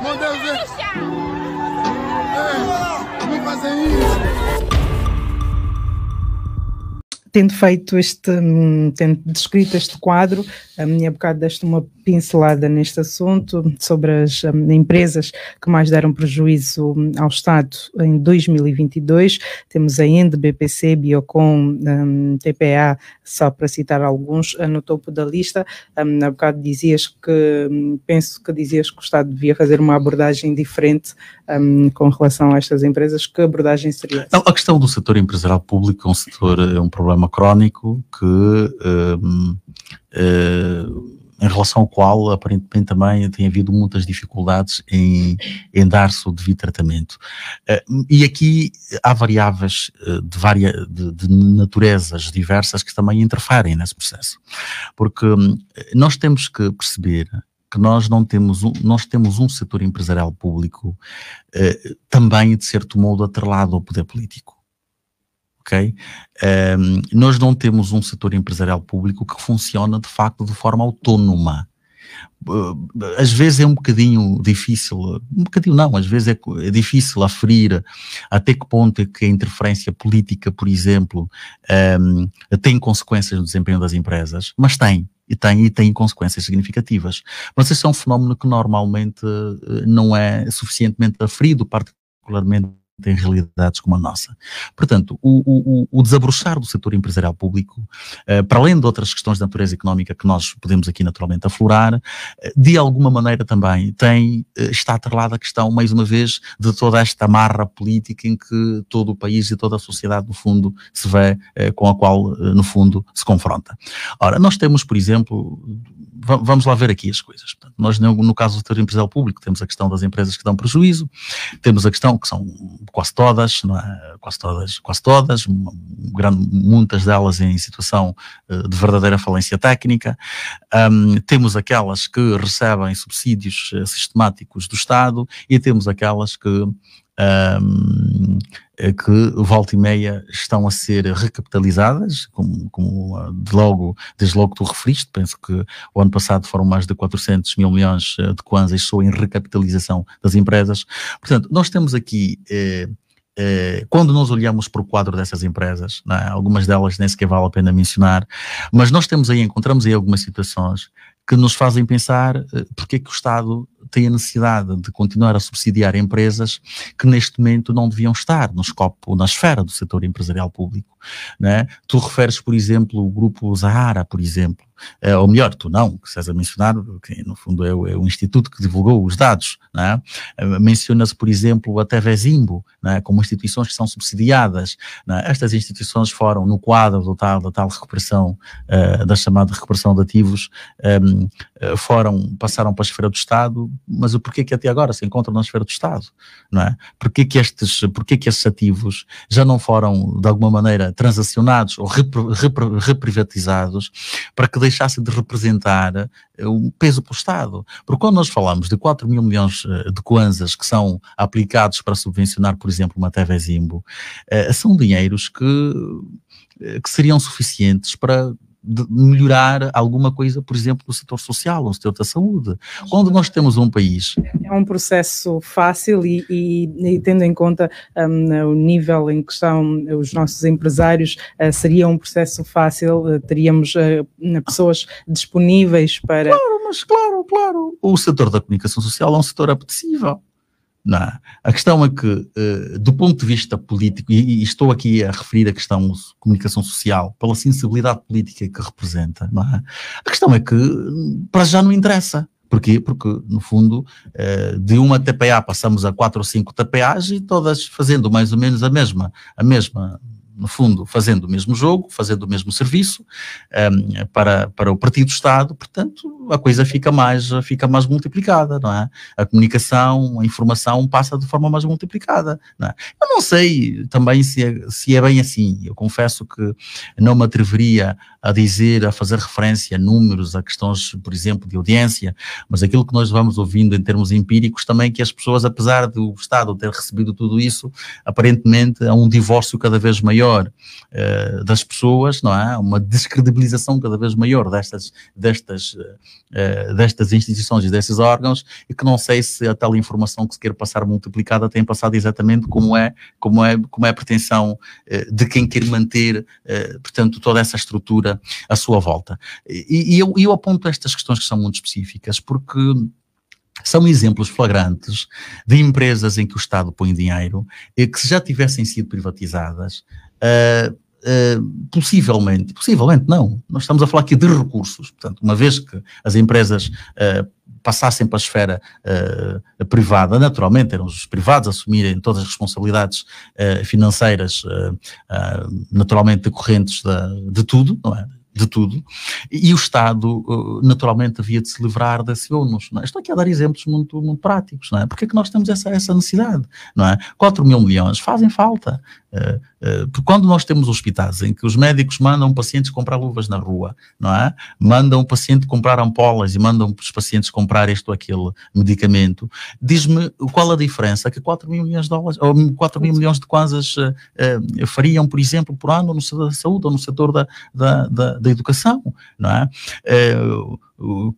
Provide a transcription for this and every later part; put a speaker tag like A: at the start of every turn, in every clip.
A: Meu Deus, não fazem isso.
B: Tendo feito tendo descrito este quadro, a minha bocado deste uma pincelada neste assunto sobre as empresas que mais deram prejuízo ao Estado em 2022. Temos a Ende, BPC, Biocon, TPA, só para citar alguns, no topo da lista. Há bocado dizias que o Estado devia fazer uma abordagem diferente com relação a estas empresas. Que abordagem seria essa?
C: Não, a questão do setor empresarial público é um problema crónico que em relação ao qual aparentemente também tem havido muitas dificuldades em dar-se o devido tratamento. E aqui há variáveis de naturezas diversas que também interferem nesse processo. Porque nós temos que perceber que nós temos um setor empresarial público também, de certo modo, atrelado ao poder político. Ok? Nós não temos um setor empresarial público que funciona de facto de forma autónoma. Às vezes é um bocadinho difícil, às vezes é difícil aferir até que ponto é que a interferência política, por exemplo, tem consequências no desempenho das empresas, mas tem consequências significativas. Mas esse é um fenómeno que normalmente não é suficientemente aferido, particularmente em realidades como a nossa. Portanto, o desabrochar do setor empresarial público, para além de outras questões de natureza económica que nós podemos aqui naturalmente aflorar, de alguma maneira também está atrelada a questão, mais uma vez, de toda esta marra política em que todo o país e toda a sociedade, no fundo, se vê, com a qual, no fundo, se confronta. Ora, nós temos, por exemplo, vamos lá ver aqui as coisas. Portanto, nós, no caso do setor empresarial público, temos a questão das empresas que dão prejuízo, temos a questão que são quase todas, não é? Quase todas, muitas delas em situação de verdadeira falência técnica. Temos aquelas que recebem subsídios sistemáticos do Estado e temos aquelas que volta e meia estão a ser recapitalizadas, como desde logo tu referiste. Penso que o ano passado foram mais de 400 mil milhões de kwanzas só em recapitalização das empresas. Portanto, nós temos aqui, quando nós olhamos para o quadro dessas empresas, não é? Algumas delas nem sequer vale a pena mencionar, mas nós encontramos aí algumas situações que nos fazem pensar porque é que o Estado tem a necessidade de continuar a subsidiar empresas que neste momento não deviam estar no escopo, na esfera do setor empresarial público, não é? Tu referes, por exemplo, o grupo Zahara, por exemplo, ou melhor, tu não, que estás a mencionar, que no fundo é o instituto que divulgou os dados, não é? Menciona-se, por exemplo, a TV Zimbo, não é? Como instituições que são subsidiadas, não é? Estas instituições foram no quadro da tal recuperação, da chamada recuperação de ativos, passaram para a esfera do Estado, mas o porquê que até agora se encontram na esfera do Estado, não é? Porquê que estes ativos já não foram de alguma maneira transacionados ou reprivatizados para que deixassem de representar um peso para o Estado? Porque quando nós falamos de 4 mil milhões de kwanzas que são aplicados para subvencionar, por exemplo, uma TV Zimbo, são dinheiros que seriam suficientes para melhorar alguma coisa, por exemplo, no setor social, no setor da saúde. Quando nós temos um país...
B: É um processo fácil e tendo em conta o nível em que estão os nossos empresários, seria um processo fácil, teríamos pessoas disponíveis para...
C: Claro. O setor da comunicação social é um setor apetecível. Não. A questão é que, do ponto de vista político, e estou aqui a referir a questão de comunicação social, pela sensibilidade política que representa, não é? A questão é que, para já não interessa. Porquê? Porque, no fundo, de uma TPA passamos a 4 ou 5 TPAs e todas fazendo mais ou menos a mesma, no fundo, fazendo o mesmo jogo, fazendo o mesmo serviço para o Partido do Estado. Portanto, a coisa fica mais multiplicada, não é? A comunicação, a informação passa de forma mais multiplicada, não é? Eu não sei também se é bem assim. Eu confesso que não me atreveria a fazer referência a números, a questões, por exemplo, de audiência, mas aquilo que nós vamos ouvindo em termos empíricos também, que as pessoas, apesar do Estado ter recebido tudo isso, aparentemente há um divórcio cada vez maior maior das pessoas, não é? Uma descredibilização cada vez maior destas instituições e desses órgãos, e que não sei se a tal informação que se quer passar multiplicada tem passado exatamente como é a pretensão de quem quer manter, portanto, toda essa estrutura à sua volta. E eu aponto estas questões que são muito específicas, porque são exemplos flagrantes de empresas em que o Estado põe dinheiro e que, se já tivessem sido privatizadas, possivelmente não, nós estamos a falar aqui de recursos, portanto, uma vez que as empresas passassem para a esfera privada, naturalmente eram os privados a assumirem todas as responsabilidades financeiras, naturalmente decorrentes de tudo, não é? De tudo, e o Estado naturalmente havia de se livrar desse ônus, não é? Estou aqui a dar exemplos muito, muito práticos, não é? Porque é que nós temos essa necessidade, não é? 4 mil milhões fazem falta, porque quando nós temos hospitais em que os médicos mandam pacientes comprar luvas na rua, não é? Mandam o paciente comprar ampolas e mandam os pacientes comprar este ou aquele medicamento, diz-me qual a diferença que 4 mil milhões de dólares, ou 4 mil milhões de kwanzas fariam, por exemplo, por ano no setor da saúde ou no setor da educação, não é?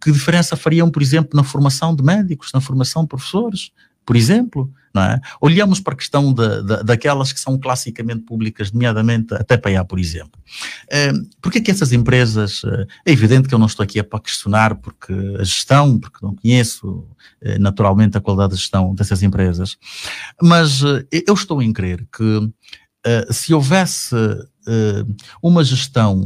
C: Que diferença fariam, por exemplo, na formação de médicos, na formação de professores, por exemplo, não é? Olhamos para a questão daquelas que são classicamente públicas, nomeadamente a TPA, por exemplo. Porque é que essas empresas, é evidente que eu não estou aqui para questionar porque a gestão, porque não conheço naturalmente a qualidade da gestão dessas empresas, mas eu estou em crer que se houvesse uma gestão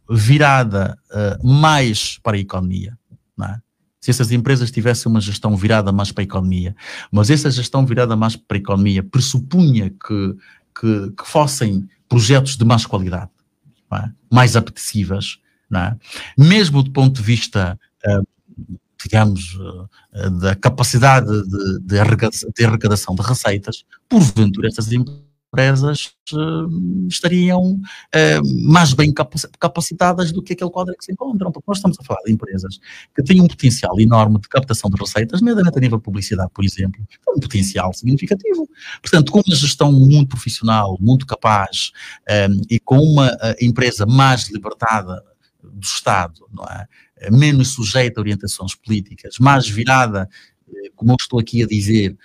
C: virada mais para a economia, não é? Se essas empresas tivessem uma gestão virada mais para a economia, mas essa gestão virada mais para a economia pressupunha que fossem projetos de mais qualidade, não é? Mais apetecíveis, não é? Mesmo do ponto de vista, digamos, da capacidade de arrecadação de receitas, porventura essas empresas estariam mais bem capacitadas do que aquele quadro que se encontram, porque nós estamos a falar de empresas que têm um potencial enorme de captação de receitas, nomeadamente a nível de publicidade, por exemplo, um potencial significativo. Portanto, com uma gestão muito profissional, muito capaz, e com uma empresa mais libertada do Estado, não é? Menos sujeita a orientações políticas, mais virada, como eu estou aqui a dizer,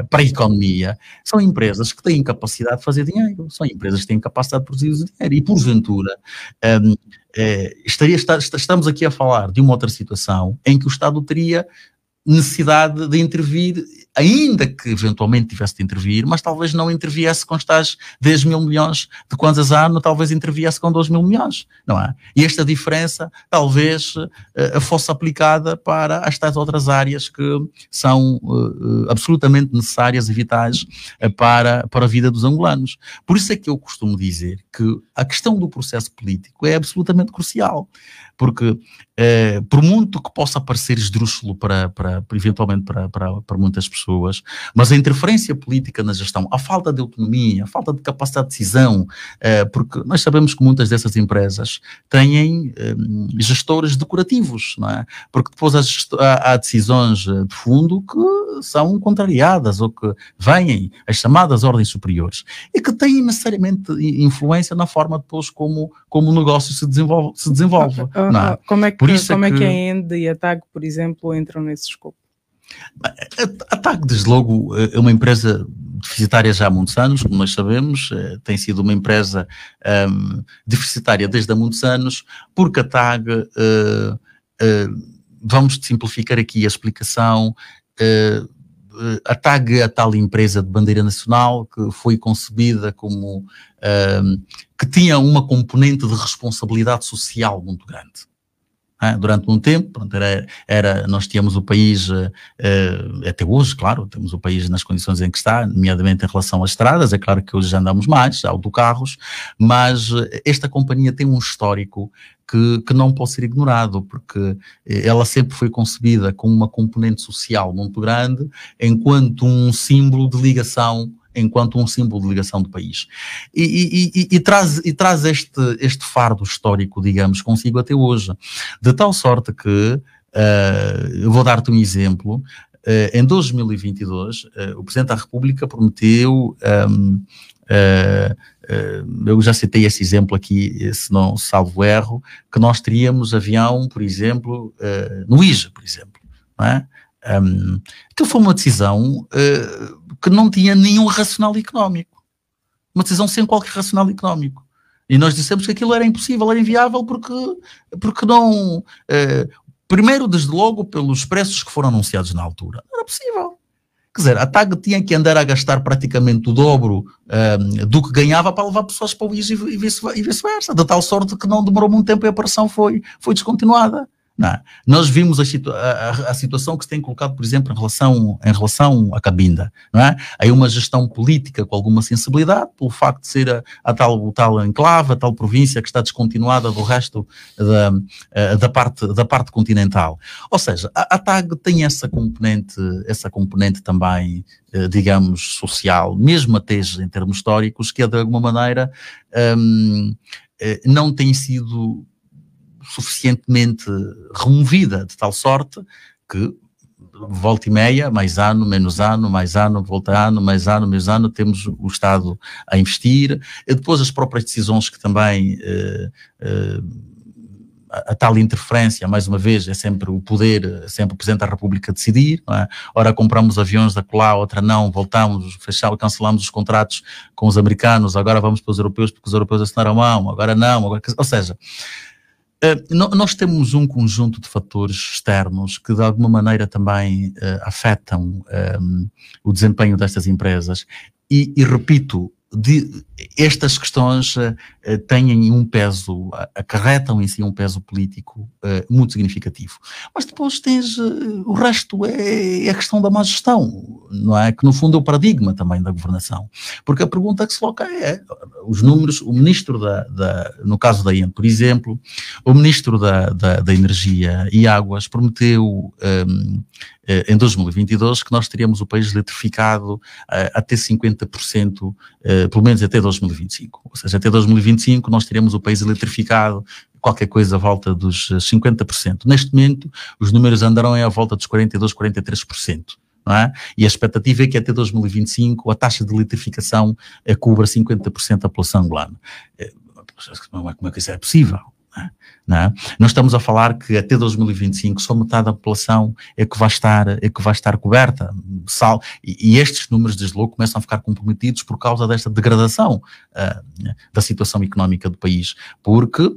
C: para a economia, são empresas que têm capacidade de fazer dinheiro, são empresas que têm capacidade de produzir dinheiro, e porventura estamos aqui a falar de uma outra situação em que o Estado teria necessidade de intervir, ainda que eventualmente tivesse de intervir, mas talvez não interviesse com os tais 10 mil milhões de kwanzas a ano, talvez interviesse com 2 mil milhões, não é? E esta diferença talvez fosse aplicada para as tais outras áreas que são absolutamente necessárias e vitais para a vida dos angolanos. Por isso é que eu costumo dizer que a questão do processo político é absolutamente crucial, porque por muito que possa parecer esdrúxulo eventualmente para muitas pessoas, mas a interferência política na gestão, a falta de autonomia, a falta de capacidade de decisão, porque nós sabemos que muitas dessas empresas têm gestores decorativos, não é? Porque depois há decisões de fundo que são contrariadas ou que vêm as chamadas ordens superiores e que têm necessariamente influência na forma depois como o negócio se desenvolve. Não é?
B: Como é que a ENDE e a TAG, por exemplo, entram nesse escopo?
C: A TAG, desde logo, é uma empresa deficitária já há muitos anos, como nós sabemos, tem sido uma empresa deficitária desde há muitos anos, porque a TAG, vamos simplificar aqui a explicação, a TAG é a tal empresa de bandeira nacional que foi concebida como que tinha uma componente de responsabilidade social muito grande. Durante um tempo, nós tínhamos o país, até hoje, claro, temos o país nas condições em que está, nomeadamente em relação às estradas, é claro que hoje já andamos mais, autocarros, mas esta companhia tem um histórico que não pode ser ignorado, porque ela sempre foi concebida com uma componente social muito grande, enquanto um símbolo de ligação do país. E traz este fardo histórico, digamos, consigo até hoje. De tal sorte que, eu vou dar-te um exemplo, em 2022, o Presidente da República prometeu, eu já citei esse exemplo aqui, se não salvo erro, que nós teríamos avião, por exemplo, no IJA, por exemplo, não é? Aquilo foi uma decisão que não tinha nenhum racional económico, uma decisão sem qualquer racional económico. E nós dissemos que aquilo era impossível, era inviável, porque não... primeiro, desde logo, pelos preços que foram anunciados na altura. Não era possível. Quer dizer, a TAG tinha que andar a gastar praticamente o dobro do que ganhava para levar pessoas para o IJA e vice-versa, de tal sorte que não demorou muito tempo e a operação foi descontinuada. Não. Nós vimos a situação que se tem colocado, por exemplo, em relação à Cabinda, não é? Aí uma gestão política com alguma sensibilidade, pelo facto de ser o tal enclave, a tal província que está descontinuada do resto da parte continental. Ou seja, a TAG tem essa componente também, digamos, social, mesmo até em termos históricos, que de alguma maneira não tem sido suficientemente removida, de tal sorte que volta e meia, mais ano, menos ano, mais ano, volta ano, mais ano, menos ano, temos o Estado a investir, e depois as próprias decisões que também a tal interferência, mais uma vez, é sempre o poder, sempre o Presidente da República decidir, não é? Ora compramos aviões da colar, outra não, voltamos, cancelamos os contratos com os americanos, agora vamos para os europeus porque os europeus assinaram a mão, agora não, ou seja, nós temos um conjunto de fatores externos que de alguma maneira também afetam o desempenho destas empresas e repito, estas questões têm um peso, acarretam em si um peso político muito significativo. Mas depois tens o resto, é a questão da má gestão, não é? Que no fundo é o paradigma também da governação. Porque a pergunta que se coloca é, os números, o ministro no caso da EN, por exemplo, o ministro da Energia e Águas prometeu em 2022 que nós teríamos o país eletrificado até 50%, pelo menos até 2025. Ou seja, até 2025 nós teremos o país eletrificado, qualquer coisa à volta dos 50%. Neste momento, os números andarão à volta dos 42%, 43%. Não é? E a expectativa é que até 2025 a taxa de eletrificação cubra 50% da população angolana. Como é que isso é possível? Não é? Nós estamos a falar que até 2025 só metade da população é que vai estar coberta. E estes números, desde logo, começam a ficar comprometidos por causa desta degradação da situação económica do país, porque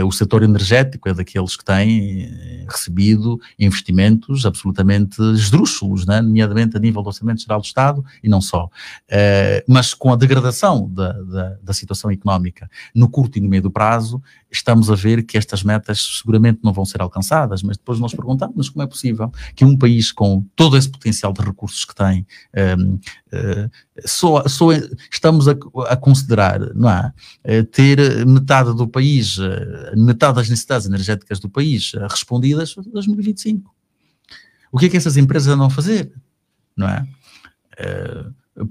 C: o setor energético é daqueles que têm recebido investimentos absolutamente esdrúxulos, né? Nomeadamente a nível do Orçamento Geral do Estado e não só. Mas com a degradação da situação económica no curto e no médio prazo, estamos a ver que estas metas seguramente não vão ser alcançadas, mas depois nós perguntamos como é possível que um país com todo esse potencial de recursos que tem, só estamos a considerar, não é, ter metade do país, metade das necessidades energéticas do país respondidas em 2025. O que é que essas empresas andam a fazer? Não é?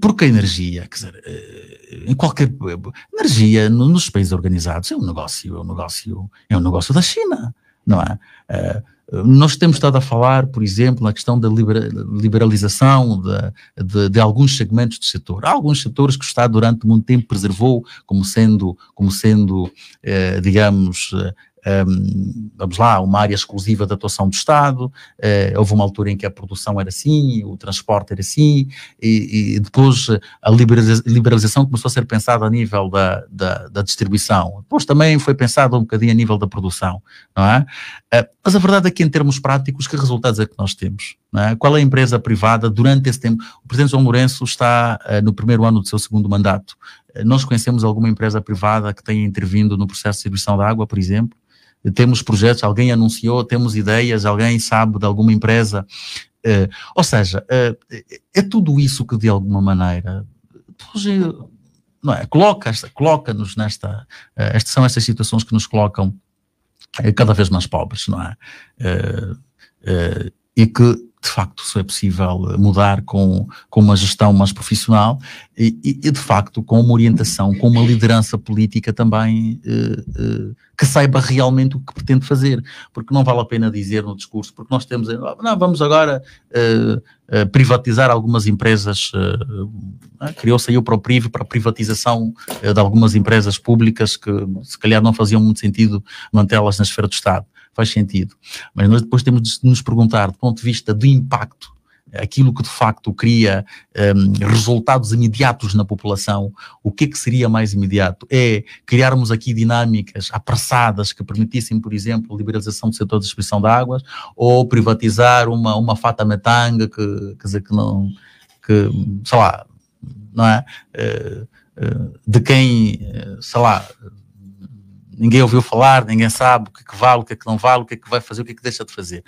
C: Porque a energia, quer dizer, em qualquer energia nos países organizados é um negócio da China, não é? Nós temos estado a falar, por exemplo, na questão da liberalização de alguns segmentos do setor. Há alguns setores que o Estado durante muito tempo preservou como sendo digamos, vamos lá, uma área exclusiva de atuação do Estado. Houve uma altura em que a produção era assim, o transporte era assim, e depois a liberalização começou a ser pensada a nível da distribuição. Depois também foi pensado um bocadinho a nível da produção, não é? Mas a verdade é que em termos práticos, que resultados é que nós temos? Não é? Qual é a empresa privada durante esse tempo? O Presidente João Lourenço está no primeiro ano do seu segundo mandato. Nós conhecemos alguma empresa privada que tenha intervindo no processo de distribuição da água, por exemplo? Temos projetos, alguém anunciou, temos ideias, alguém sabe de alguma empresa, ou seja, é tudo isso que de alguma maneira, não é, coloca-nos estas são essas situações que nos colocam cada vez mais pobres, não é? E que de facto isso é possível mudar com uma gestão mais profissional e de facto com uma orientação, com uma liderança política também que saiba realmente o que pretende fazer, porque não vale a pena dizer no discurso, porque nós temos, não, vamos agora privatizar algumas empresas, criou-se aí o ProPriv para a privatização de algumas empresas públicas que se calhar não faziam muito sentido mantê-las na esfera do Estado. Faz sentido. Mas nós depois temos de nos perguntar, do ponto de vista do impacto, aquilo que de facto cria resultados imediatos na população, o que é que seria mais imediato? É criarmos aqui dinâmicas apressadas que permitissem, por exemplo, a liberalização do setor de distribuição de águas, ou privatizar uma Fata Metanga que não, sei lá, não é? De quem, sei lá, ninguém ouviu falar, ninguém sabe o que é que vale, o que é que não vale, o que é que vai fazer, o que é que deixa de fazer.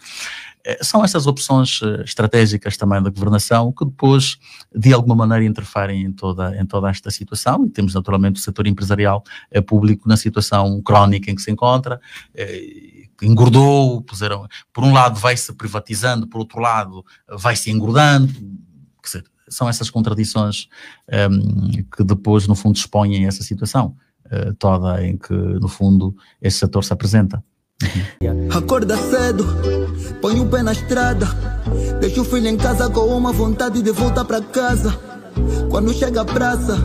C: São estas opções estratégicas também da governação que depois, de alguma maneira, interferem em toda esta situação, e temos naturalmente o setor empresarial público na situação crónica em que se encontra, engordou, por um lado vai-se privatizando, por outro lado vai-se engordando, quer dizer, são essas contradições que depois, no fundo, expõem essa situação toda em que, no fundo, esse setor se apresenta.
A: Acorda cedo, põe o pé na estrada, deixa o filho em casa com uma vontade de voltar para casa. Quando chega a praça,